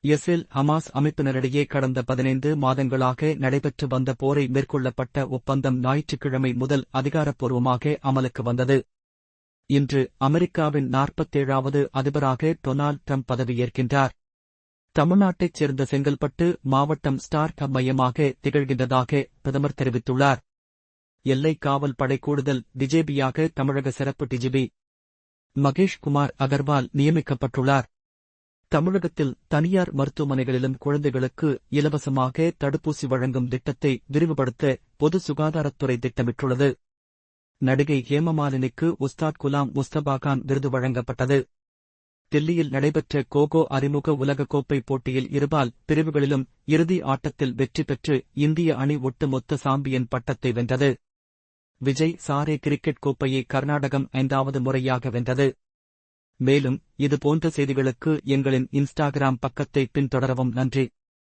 Israel Hamas அமைப்பினரிடையே கடந்த 15 மாதங்களாக நடைபெற்று வந்த போரை மேற்கொள்ளப்பட்ட ஒப்பந்தம் ஞாயிற்றுக்கிழமை முதல் அதிகாரப்பூர்வமாக அமலுக்கு வந்தது. இன்று அமெரிக்காவின் 47வது அதிபராக டொனால்ட் ட்ரம்ப் பதவியேற்கின்றார். தமிழ்நாட்டைச் சேர்ந்த செங்கல்பட்டு மாவட்டம் ஸ்டார்ட் அப் மையமாக திகழ்கின்றதாக பிரதமர் தெரிவித்துள்ளார். எல்லை காவல் படை கூடுதல் டிஜிபியாக தமிழக சிறப்பு டிஜிபி மகேஷ் குமார் அகர்வால் நியமிக்கப்பட்டுள்ளார். தமிழகத்தில் தனியார் மருத்துவமனைகளிலும் குழந்தைகளுக்கு இலவசமாக தடுப்பூசி வழங்கும் திட்டத்தை விரிவுபடுத்த பொது சுகாதாரத்துறை திட்டமிட்டுள்ளது. நடிகை ஹேமமாலினிக்கு உஸ்தாத் குலாம் முஸ்தபாகான் விருது வழங்கப்பட்டது. தில்லியில் நடைபெற்ற கோகோ அறிமுக உலகக்கோப்பை போட்டியில் இருபால் பிரிவுகளிலும் இறுதி ஆட்டத்தில் வெற்றி பெற்று இந்திய அணி ஒட்டுமொத்த சாம்பியன் பட்டத்தை வென்றது. விஜய் சாரே கிரிக்கெட் கோப்பையை கர்நாடகம் 5வது முறையாக வென்றது. மேலும் இதுபோன்ற செய்திகளுக்கு எங்களின் இன்ஸ்டாகிராம் பக்கத்தை பின்தொடரவும். நன்றி.